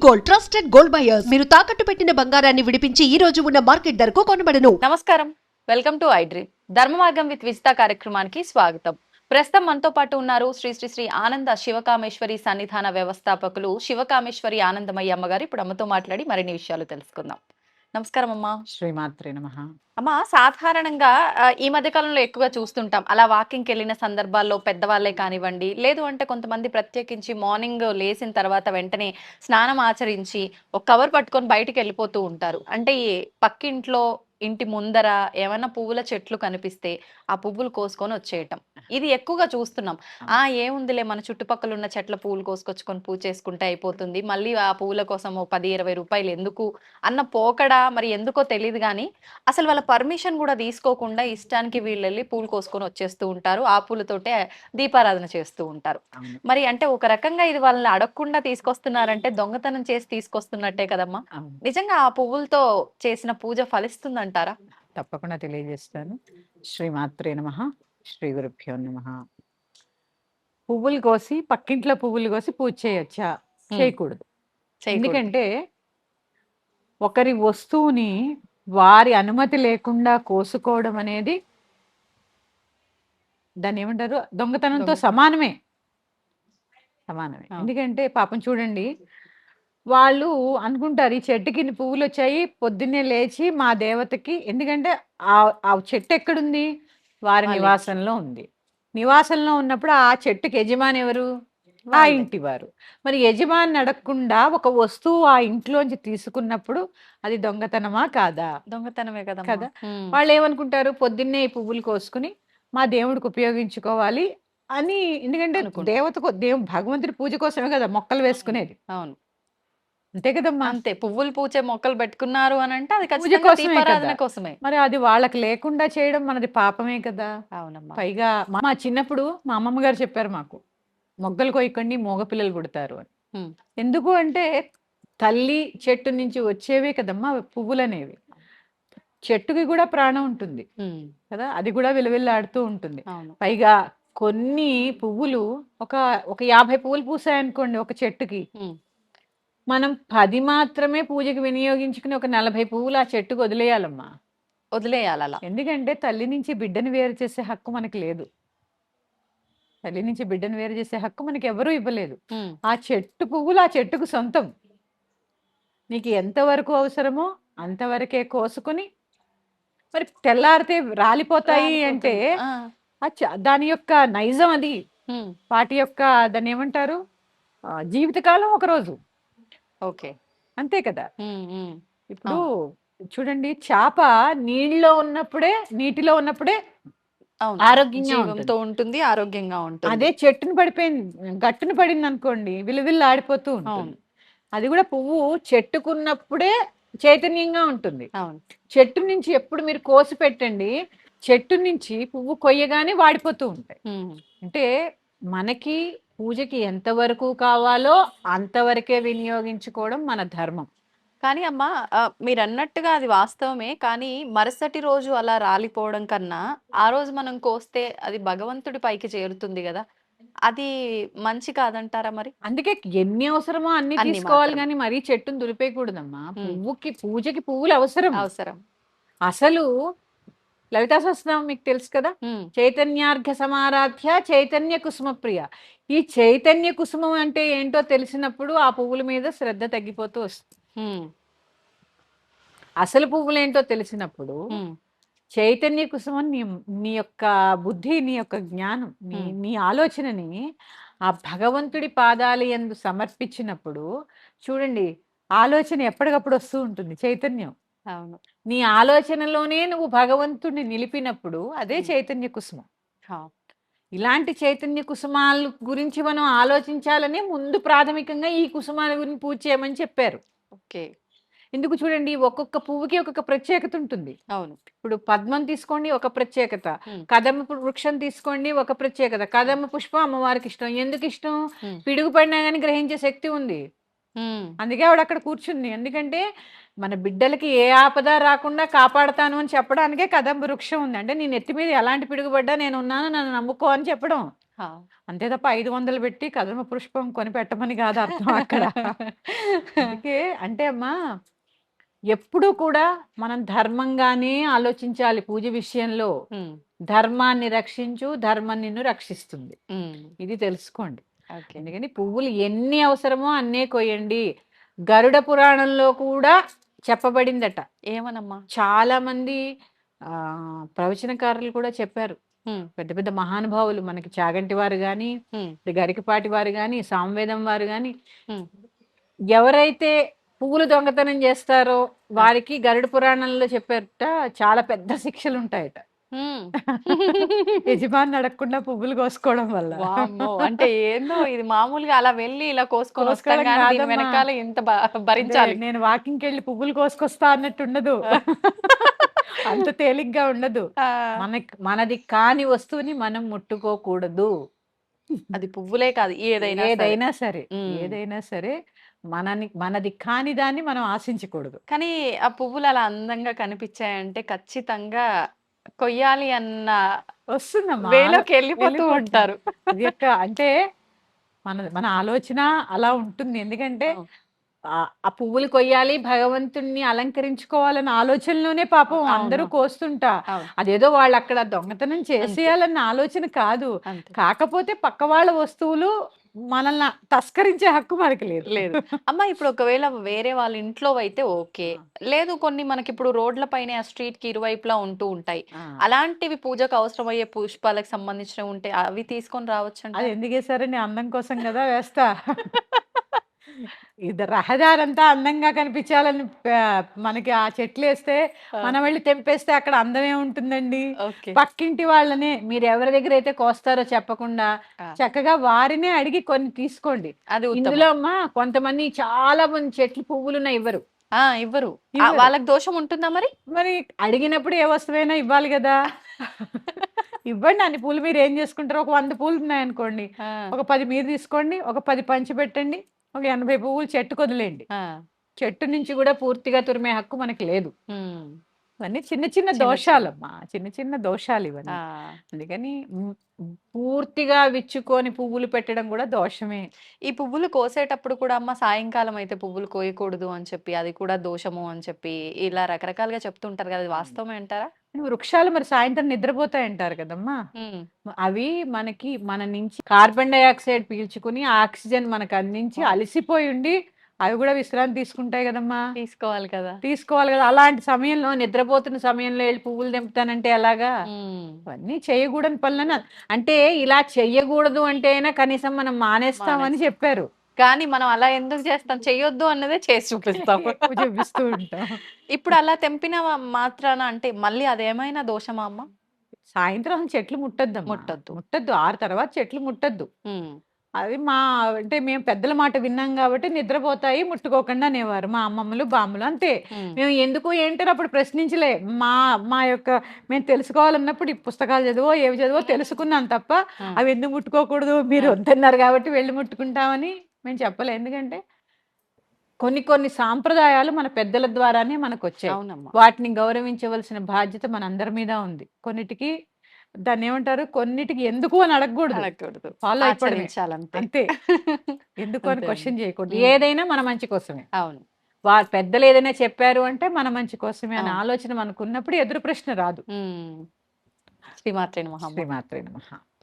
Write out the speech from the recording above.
Gold trusted gold buyers మీరు తాకట్టు పెట్టిన బంగారాన్ని విడిపించి ఈ రోజు ఉన్న మార్కెట్ ధరకు కొనబడను. నమస్కారం, వెల్కమ్ టు ఐడ్రీమ్. ధర్మ మార్గం విత్ విజిత కార్యక్రమానికి స్వాగతం. ప్రస్తుతం మనతో పాటు ఉన్నారు శ్రీ శ్రీ శ్రీ ఆనంద శివకామేశ్వరి సన్నిధాన వ్యవస్థాపకులు శివకామేశ్వరి ఆనందమయ్య అమ్మగారు. ఇప్పుడు అమ్మతో మాట్లాడి మరిన్ని విషయాలు తెలుసుకుందాం. నమస్కారం అమ్మా. శ్రీమాత్రే నమః. అమ్మా, సాధారణంగా ఈ మధ్య కాలంలో ఎక్కువగా చూస్తుంటాం, అలా వాకింగ్కి వెళ్ళిన సందర్భాల్లో పెద్దవాళ్ళే కానివ్వండి, లేదు అంటే కొంతమంది ప్రత్యేకించి మార్నింగ్ లేచిన తర్వాత వెంటనే స్నానం ఆచరించి ఒక కవర్ పట్టుకొని బయటికి వెళ్ళిపోతూ ఉంటారు. అంటే ఈ పక్కింట్లో ఇంటి ముందర ఏమైనా పువ్వుల చెట్లు కనిపిస్తే ఆ పువ్వులు కోసుకొని వచ్చేయటం, ఇది ఎక్కువగా చూస్తున్నాం. ఏముందిలే, మన చుట్టుపక్కల ఉన్న చెట్ల పువ్వులు కోసుకొచ్చుకొని పూజ చేసుకుంటే అయిపోతుంది, మళ్ళీ ఆ పువ్వుల కోసం 10-20 రూపాయలు ఎందుకు అన్న పోకడా మరి ఎందుకో తెలియదు. కానీ అసలు వాళ్ళ పర్మిషన్ కూడా తీసుకోకుండా ఇష్టానికి వీళ్ళు వెళ్ళి పూలు కోసుకొని వచ్చేస్తూ ఉంటారు. ఆ పూలతోటే దీపారాధన చేస్తూ ఉంటారు. అవును. మరి అంటే ఒక రకంగా ఇది వాళ్ళని అడగకుండా తీసుకొస్తున్నారంటే దొంగతనం చేసి తీసుకొస్తున్నట్టే కదమ్మా. అవును. నిజంగా ఆ పువ్వులతో చేసిన పూజ ఫలిస్తుందంటారా? తప్పకుండా తెలియజేస్తాను. శ్రీమాత్రే నమః. శ్రీ గురుభ్యో నమః. పువ్వులు కోసి పక్కింట్లో పువ్వులు కోసి పూజ చేయొచ్చా? చేయకూడదు. ఎందుకంటే ఒకరి వస్తువుని వారి అనుమతి లేకుండా కోసుకోవడం అనేది దాన్ని ఏమంటారు, దొంగతనంతో సమానమే. ఎందుకంటే పాపం చూడండి, వాళ్ళు అనుకుంటారు ఈ చెట్టుకి ఇన్ని పువ్వులు వచ్చాయి, పొద్దున్నే లేచి మా దేవతకి, ఎందుకంటే ఆ చెట్టు ఎక్కడుంది, వారి నివాసంలో ఉంది. నివాసంలో ఉన్నప్పుడు ఆ చెట్టుకి యజమాని ఎవరు? ఆ ఇంటి వారు. మరి యజమాని అడగకుండా ఒక వస్తువు ఆ ఇంట్లోంచి తీసుకున్నప్పుడు అది దొంగతనమా కాదా? దొంగతనమే కదా. వాళ్ళు ఏమనుకుంటారు, పొద్దున్నే ఈ పువ్వులు కోసుకుని మా దేవుడికి ఉపయోగించుకోవాలి అని. ఎందుకంటే దేవతకు భగవంతుడి పూజ కోసమే కదా మొక్కలు వేసుకునేది. అవును, అంతే కదమ్మా. అంతే. పువ్వులు పూచే మొక్కలు పెట్టుకున్నారు అని అంటే అది పూజ ఖచ్చితంగా దీపారాధన కోసమే. మరి అది వాళ్ళకి లేకుండా చేయడం మనది పాపమే కదా. అవునమ్మా. పైగా మా చిన్నప్పుడు మా అమ్మమ్మ గారు చెప్పారు మాకు, మొగ్గలు కొయ్యకండి మగపిల్లలు పుడతారు అని. ఎందుకు అంటే తల్లి చెట్టు నుంచి వచ్చేవే కదమ్మా పువ్వులు అనేవి. చెట్టుకి కూడా ప్రాణం ఉంటుంది కదా, అది కూడా విలువిల్లాడుతూ ఉంటుంది. పైగా కొన్ని పువ్వులు ఒక 50 పువ్వులు పూసాయనుకోండి ఒక చెట్టుకి, మనం 10 మాత్రమే పూజకి వినియోగించుకుని ఒక 40 పువ్వులు ఆ చెట్టుకు వదిలేయాలమ్మా. వదిలేయాలి. ఎందుకంటే తల్లి నుంచి బిడ్డను వేరు చేసే హక్కు మనకి లేదు. తల్లి నుంచి బిడ్డను వేరు చేసే హక్కు మనకి ఎవరూ ఇవ్వలేదు. ఆ చెట్టు పువ్వులు ఆ చెట్టుకు సొంతం. నీకు ఎంతవరకు అవసరమో అంతవరకే కోసుకుని, మరి తెల్లారితే రాలిపోతాయి అంటే దాని యొక్క నైజం అది. వాటి యొక్క దాన్ని ఏమంటారు, జీవితకాలం ఒక రోజు. ఓకే, అంతే కదా. ఇప్పుడు చూడండి, చేప నీటిలో ఉన్నప్పుడే ఆరోగ్యంగా ఉంటుంది, ఆరోగ్యంగా ఉంటుంది. అదే చెట్టును గట్టును పడింది అనుకోండి, విలువిల్లు ఆడిపోతూ ఉంటుంది. అది కూడా పువ్వు చెట్టుకున్నప్పుడే చైతన్యంగా ఉంటుంది. చెట్టు నుంచి ఎప్పుడు మీరు కోసి పెట్టండి, చెట్టు నుంచి పువ్వు కొయ్యగానే వాడిపోతూ ఉంటాయి. అంటే మనకి పూజకి ఎంతవరకు కావాలో అంతవరకే వినియోగించుకోవడం మన ధర్మం. కానీ అమ్మ, మీరు అన్నట్టుగా అది వాస్తవమే. కానీ మరుసటి రోజు అలా రాలిపోవడం కన్నా ఆ రోజు మనం కోస్తే అది భగవంతుడి పైకి చేరుతుంది కదా, అది మంచి కాదంటారా మరి? అందుకే ఎన్ని అవసరమో అన్ని తీసుకోవాలి, కానీ మరీ చెట్టును దులిపేయకూడదమ్మా. పూజకి పువ్వులు అవసరం. అసలు లలితా సహస్రనామం మీకు తెలుసు కదా, చైతన్యార్ఘ సమారాధ్య చైతన్య కుసుమ ప్రియ. ఈ చైతన్య కుసుమం అంటే ఏంటో తెలిసినప్పుడు ఆ పువ్వుల మీద శ్రద్ధ తగ్గిపోతూ వస్తుంది. అసలు పువ్వులు ఏంటో తెలిసినప్పుడు చైతన్య కుసుమం నీ యొక్క బుద్ధి, నీ యొక్క జ్ఞానం, నీ ఆలోచనని ఆ భగవంతుడి పాదాల యందు సమర్పించినప్పుడు చూడండి, ఆలోచన ఎప్పటికప్పుడు వస్తూ ఉంటుంది, చైతన్యం. అవును, నీ ఆలోచనలోనే నువ్వు భగవంతుడిని నిలిపినప్పుడు అదే చైతన్య కుసుమం. ఇలాంటి చైతన్య కుసుమాల గురించి మనం ఆలోచించాలని ముందు ప్రాథమికంగా ఈ కుసుమాల గురించి పూజ చేయమని చెప్పారు. ఓకే. ఎందుకు చూడండి, ఒక్కొక్క పువ్వుకి ఒక్కొక్క ప్రత్యేకత ఉంటుంది. అవును, ఇప్పుడు పద్మం తీసుకోండి ఒక ప్రత్యేకత, కదమ్మ వృక్షం తీసుకోండి ఒక ప్రత్యేకత. కదమ్మ పుష్పం అమ్మవారికి ఇష్టం. ఎందుకు ఇష్టం? పిడుగు పడినా కానీ గ్రహించే శక్తి ఉంది, అందుకే ఆవిడ అక్కడ కూర్చుంది. ఎందుకంటే మన బిడ్డలకి ఏ ఆపద రాకుండా కాపాడతాను అని చెప్పడానికే కదంబ వృక్షం ఉంది. అంటే నీ నెత్తి మీద ఎలాంటి పిడుగుపడ్డా నేను ఉన్నాను, నన్ను నమ్ముకో అని చెప్పడం. ఆ. అంతే తప్ప 500 పెట్టి కదమ పుష్పం కొని పెట్టమని కాదు అర్థం అక్కడ. అందుకే అంటే అమ్మా ఎప్పుడు కూడా మనం ధర్మంగానే ఆలోచించాలి పూజ విషయంలో. ఉమ్, ధర్మాన్ని రక్షించు, ధర్మం నిన్ను రక్షిస్తుంది. ఉమ్, ఇది తెలుసుకోండి. ఓకే. అందుకని పువ్వులు ఎన్ని అవసరమో అన్నే కొయ్యండి. గరుడ పురాణంలో కూడా చెప్పబడిందట. ఏమనమ్మా? చాలా మంది ఆ ప్రవచనకారులు కూడా చెప్పారు. ఉమ్, పెద్ద పెద్ద మహానుభావులు మనకి చాగంటి వారు గాని, ఉమ్, గరికపాటి వారు గాని, సామవేదం వారు గాని, ఉమ్. ఎవరైతే పువ్వులు దొంగతనం చేస్తారో వారికి గరుడ పురాణంలో చెప్పారట చాలా పెద్ద శిక్షలు ఉంటాయట. ఉమ్. యజమాని అడగకుండా పువ్వులు కోసుకోవడం వల్ల. వామ్మో! అంటే ఏందో ఇది మామూలుగా అలా వెళ్ళి ఇలా కోసుకొని వస్తాం కోసుకోవడం గానీ దీని కాదమ్మా. వెనకాల ఇంత అంటే భరించాలి. నేను వాకింగ్కి వెళ్ళి పువ్వులు కోసుకొస్తా అన్నట్టు ఉండదు. అంత తేలిగ్గా ఉండదు. ఆ, మనది కాని వస్తువుని మనం ముట్టుకోకూడదు. అది పువ్వులే కాదు ఏదైనా సరే. ఏదైనా సరే ఉమ్. ఏదైనా సరే మనది కాని దాన్ని మనం ఆశించకూడదు. కానీ ఆ పువ్వులు అలా అందంగా కనిపించాయంటే ఖచ్చితంగా కొయ్యాలి అన్న వస్తుందమ్మా వేలోకి వెళ్ళిపోతూ వెళ్ళిపోతుంది. ఉంటారు. అది యొక్క అంటే మన ఆలోచన అలా ఉంటుంది. ఎందుకంటే అవును. ఆ పువ్వులు కొయ్యాలి, భగవంతుణ్ణి అలంకరించుకోవాలన్న ఆలోచనలోనే పాపం అందరూ అవును. కోస్తుంటా. అవును. అదేదో వాళ్ళు అక్కడ దొంగతనం చేసేయాలన్న ఆలోచన కాదు. అంతే. కాకపోతే పక్క వాళ్ళ వస్తువులు మనల్ని తస్కరించే హక్కు మనకి లేదు. లేదు. అమ్మ ఇప్పుడు ఒకవేళ వేరే వాళ్ళ ఇంట్లో అయితే ఓకే. లేదు కొన్ని మనకి ఇప్పుడు రోడ్ల పైన స్ట్రీట్ కి ఇరువైపులా ఉంటూ ఉంటాయి. ఆ. అలాంటివి పూజకు అవసరమయ్యే పుష్పాలకు సంబంధించినవి ఉంటే అవి తీసుకొని రావచ్చంట. అది ఎందుకు వేసారని అందం కోసం కదా వేస్తా. ఇది రహదారంతా అందంగా కనిపించాలని మనకి ఆ చెట్లు వేస్తే మనం వెళ్ళి తెంపేస్తే అక్కడ అందమే ఉంటుందండి. ఓకే. పక్కింటి వాళ్ళనే మీరు ఎవరి దగ్గర అయితే కోస్తారో చెప్పకుండా ఆ. చక్కగా వారినే అడిగి కొన్ని తీసుకోండి. అది ఉత్తమం. ఇందులో అమ్మా కొంతమంది చాలా మంది చెట్లు పువ్వులున్న ఇవ్వరు. ఇవ్వరు. ఇవ్వరు. వాళ్ళకి దోషం ఉంటుందా మరి? మరి అడిగినప్పుడు ఏ వస్తువైనా ఇవ్వాలి కదా. ఇవ్వండి అన్ని పూలు. మీరు ఏం చేసుకుంటారు? ఒక 100 పూలు ఉన్నాయనుకోండి, ఆ, ఒక 10 మీరు తీసుకోండి, ఒక 10 పంచి పెట్టండి, ఒక 80 పువ్వులు చెట్టుకు వదిలేయండి. ఆ, చెట్టు నుంచి కూడా పూర్తిగా తురిమే హక్కు మనకి లేదు. ఉమ్, ఇవన్నీ చిన్న చిన్న దోషాలమ్మా, చిన్న చిన్న దోషాలు ఇవన్నీ. ఆ. అందుకని పూర్తిగా విచ్చుకొని పువ్వులు పెట్టడం కూడా దోషమే. ఈ పువ్వులు కోసేటప్పుడు కూడా అమ్మ సాయంకాలం అయితే పువ్వులు కోయకూడదు అని చెప్పి అది కూడా దోషము అని చెప్పి ఇలా రకరకాలుగా చెప్తుంటారు కదా. అది వాస్తవమే అంటారా? వృక్షాలు మరి సాయంత్రం నిద్రపోతాయంటారు కదమ్మా. ఉమ్, అవి మనకి మన నుంచి కార్బన్ డైఆక్సైడ్ పీల్చుకుని ఆక్సిజన్ మనకు అందించి అలసిపోయి ఉండి అవి కూడా విశ్రాంతి తీసుకుంటాయి కదమ్మా. తీసుకోవాలి కదా. తీసుకోవాలి కదా. అలాంటి సమయంలో నిద్రపోతున్న సమయంలో వెళ్ళి పువ్వులు తెంపుతానంటే ఎలాగా? ఉమ్, అవన్నీ చేయకూడని పనులని అంటే ఇలా చెయ్యకూడదు అంటే అయినా కనీసం మనం మానేస్తామని చెప్పారు. కానీ మనం అలా ఎందుకు చేస్తాం? చెయ్యొద్దు అన్నదే చేసి చూపిస్తాం. చూపిస్తూ ఉంటాం. ఇప్పుడు అలా తెంపిన మాత్రాన అంటే మళ్ళీ అదేమైనా దోషమా అమ్మ? సాయంత్రం చెట్లు ముట్టొద్దమ్మా. ముట్టొద్దు. ముట్టొద్దు 6 తర్వాత చెట్లు ముట్టొద్దు. ఉమ్, అది అంటే మేము పెద్దల మాట విన్నాం కాబట్టి నిద్రపోతాయి ముట్టుకోకుండా అనేవారు మా అమ్మమ్మలు బామ్మలు. అంతే. ఉమ్, మేము ఎందుకు ఏంటారు అప్పుడు ప్రశ్నించలే. మా మా యొక్క మేము తెలుసుకోవాలన్నప్పుడు ఈ పుస్తకాలు చదివో ఏవి చదివో తెలుసుకున్నాం తప్ప అవి ఎందుకు ముట్టుకోకూడదు మీరు వద్దన్నారు కాబట్టి వెళ్ళి ముట్టుకుంటామని మేము చెప్పలే. ఎందుకంటే కొన్ని కొన్ని సాంప్రదాయాలు మన పెద్దల ద్వారానే మనకు వచ్చాయి. అవునమ్మా. వాటిని గౌరవించవలసిన బాధ్యత మనందరి మీద ఉంది. కొన్నిటికి దాన్ని ఏమంటారు, కొన్నిటికి ఎందుకు అని అడగకూడదు, అడగకూడదు. ఫాలో అయిపోవడమే. ఆచరించాలంతే. అంతే. ఎందుకు అని అంతే క్వశ్చన్ చేయకూడదు. ఉమ్. ఏదైనా మన మంచి కోసమే. అవును. వారు పెద్దలు ఏదైనా చెప్పారు అంటే మన మంచి కోసమే అనే అవును. ఆలోచన మనకున్నప్పుడు ఎదురు ప్రశ్న రాదు. ఉమ్. శ్రీమాత్రే నమః అమ్మ. శ్రీమాత్రే నమః.